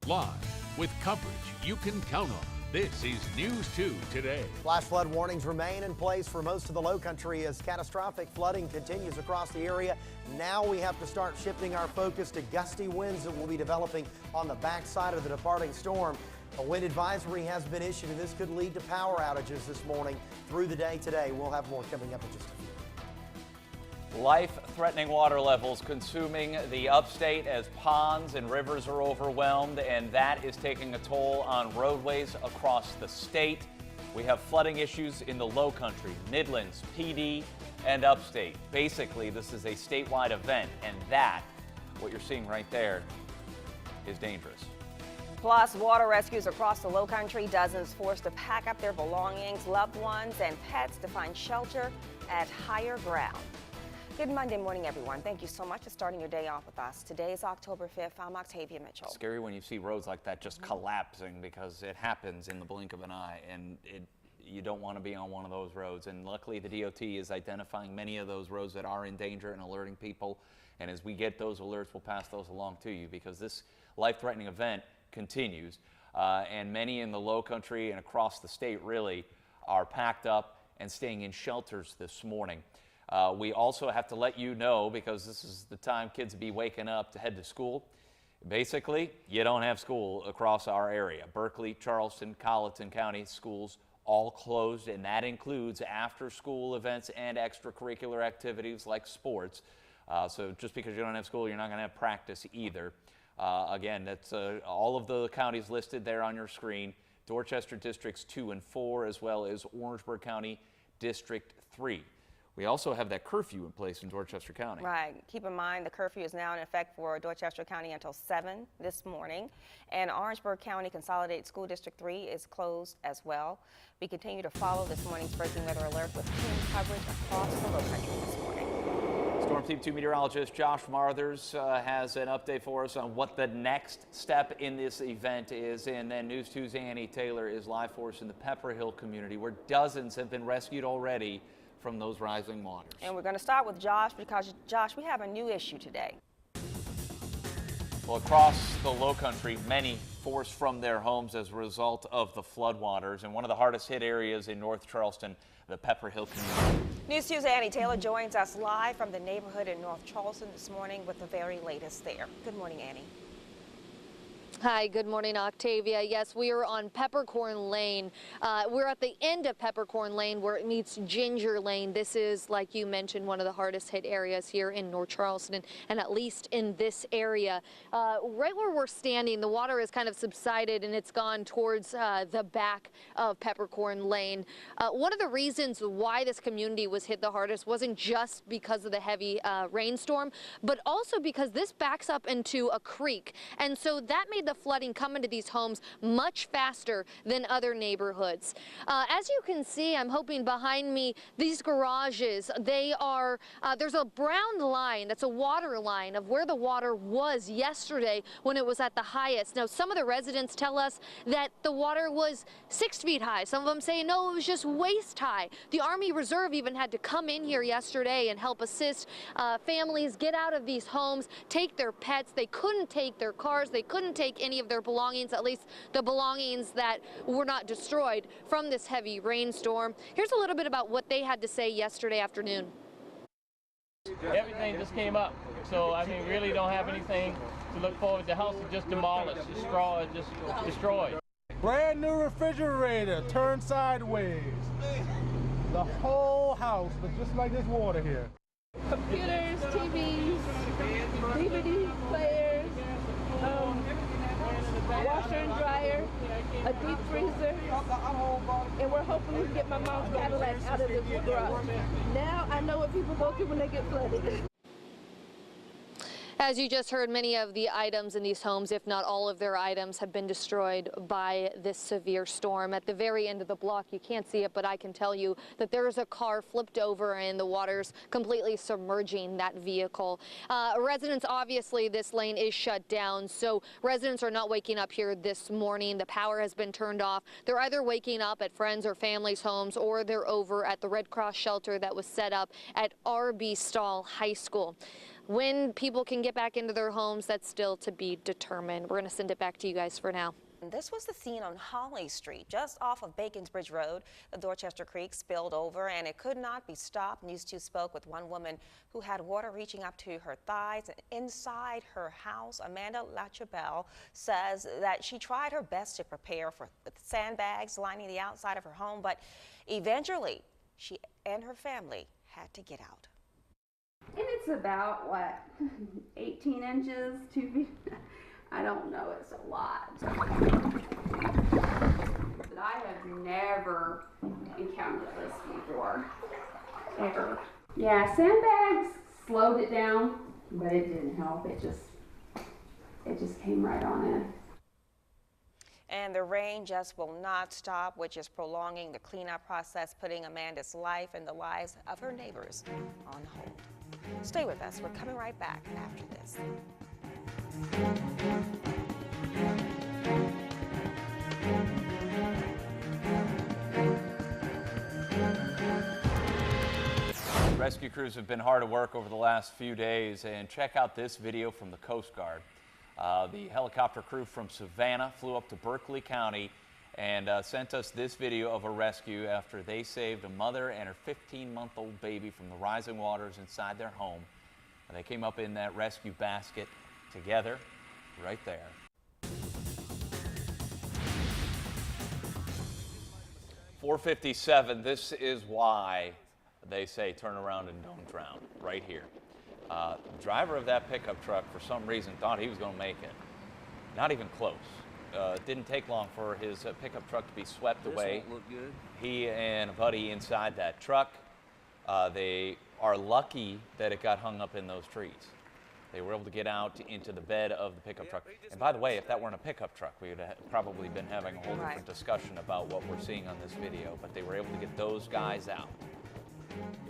Live with coverage you can count on. This is News 2 Today. Flash flood warnings remain in place for most of the low country as catastrophic flooding continues across the area. Now we have to start shifting our focus to gusty winds that will be developing on the backside of the departing storm. A wind advisory has been issued, and this could lead to power outages this morning through the day today. We'll have more coming up in just a few. Life-threatening water levels consuming the upstate as ponds and rivers are overwhelmed, and that is taking a toll on roadways across the state. We have flooding issues in the low country, Midlands, PD, and upstate. Basically, this is a statewide event, and that, what you're seeing right there, is dangerous. Plus, water rescues across the low country, dozens forced to pack up their belongings, loved ones, and pets to find shelter at higher ground. Good Monday morning, everyone. Thank you so much for starting your day off with us. Today is October 5th. I'm Octavia Mitchell. It's scary when you see roads like that just collapsing because it happens in the blink of an eye, and you don't want to be on one of those roads. And luckily, the DOT is identifying many of those roads that are in danger and alerting people. And as we get those alerts, we'll pass those along to you because this life-threatening event continues. And many in the low country and across the state really are packed up and staying in shelters this morning. We also have to let you know, because this is the time kids will be waking up to head to school. Basically, you don't have school across our area. Berkeley, Charleston, Colleton County schools all closed, and that includes after-school events and extracurricular activities like sports. So just because you don't have school, you're not going to have practice either. Again, that's all of the counties listed there on your screen. Dorchester Districts 2 and 4, as well as Orangeburg County District 3. We also have that curfew in place in Dorchester County. Right. Keep in mind the curfew is now in effect for Dorchester County until 7 this morning. And Orangeburg County Consolidated School District 3 is closed as well. We continue to follow this morning's breaking weather alert with team coverage across the low country this morning. Storm Team 2 meteorologist Josh Marthers has an update for us on what the next step in this event is. And then News 2's Annie Taylor is live for us in the Pepper Hill community, where dozens have been rescued already from those rising waters. And we're going to start with Josh because, Josh, we have a new issue today. Well, across the low country, many forced from their homes as a result of the floodwaters. And one of the hardest hit areas in North Charleston, the Pepper Hill community. News 2's Annie Taylor joins us live from the neighborhood in North Charleston this morning with the very latest there. Good morning, Annie. Hi, good morning, Octavia. Yes, we are on Peppercorn Lane. We're at the end of Peppercorn Lane where it meets Ginger Lane. This is, like you mentioned, one of the hardest hit areas here in North Charleston, and at least in this area. Right where we're standing, the water has kind of subsided and it's gone towards the back of Peppercorn Lane. One of the reasons why this community was hit the hardest wasn't just because of the heavy rainstorm, but also because this backs up into a creek. And so that made the flooding come into these homes much faster than other neighborhoods. As you can see, I'm hoping behind me, these garages, they are, there's a brown line, that's a water line of where the water was yesterday when it was at the highest. Now, some of the residents tell us that the water was 6 feet high. Some of them say, no, it was just waist high. The Army Reserve even had to come in here yesterday and help assist families get out of these homes, take their pets. They couldn't take their cars. They couldn't take any of their belongings, at least the belongings that were not destroyed from this heavy rainstorm. Here's a little bit about what they had to say yesterday afternoon. Everything just came up, so I mean, really don't have anything to look forward. The house is just demolished, just destroyed. Brand new refrigerator turned sideways. The whole house, but just like this water here. Computers, TVs, DVD players, washer and dryer, a deep freezer, and we're hoping we can get my mom's Cadillac out of the garage. Now I know what people go through when they get flooded. As you just heard, many of the items in these homes, if not all of their items, have been destroyed by this severe storm. At the very end of the block, you can't see it, but I can tell you that there is a car flipped over and the water's completely submerging that vehicle. Residents, obviously, this lane is shut down, so residents are not waking up here this morning. The power has been turned off. They're either waking up at friends or family's homes, or they're over at the Red Cross shelter that was set up at R.B. Stahl High School. When people can get back into their homes, that's still to be determined. We're going to send it back to you guys for now. This was the scene on Holly Street, just off of Bacons Bridge Road. The Dorchester Creek spilled over and it could not be stopped. News 2 spoke with one woman who had water reaching up to her thighs and inside her house. Amanda LaChabelle says that she tried her best to prepare for the sandbags lining the outside of her home, but eventually she and her family had to get out. And it's about, what, 18 inches, 2 feet? I don't know, it's a lot. But I have never encountered this before, ever. Yeah, sandbags slowed it down, but it didn't help. It just came right on in. And the rain just will not stop, which is prolonging the cleanup process, putting Amanda's life and the lives of her neighbors on hold. Stay with us. We're coming right back after this. Rescue crews have been hard at work over the last few days, and check out this video from the Coast Guard. The helicopter crew from Savannah flew up to Berkeley County and sent us this video of a rescue after they saved a mother and her 15-month-old baby from the rising waters inside their home. And they came up in that rescue basket together right there. .457, this is why they say turn around and don't drown, right here. The driver of that pickup truck, for some reason, thought he was going to make it. Not even close. It didn't take long for his pickup truck to be swept away. Won't look good. He and a buddy inside that truck. They are lucky that it got hung up in those trees. They were able to get out into the bed of the pickup truck. And by the way, if that weren't a pickup truck, we would have probably been having a whole different discussion about what we're seeing on this video. But they were able to get those guys out.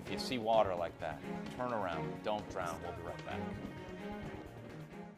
If you see water like that, turn around, don't drown. We'll be right back.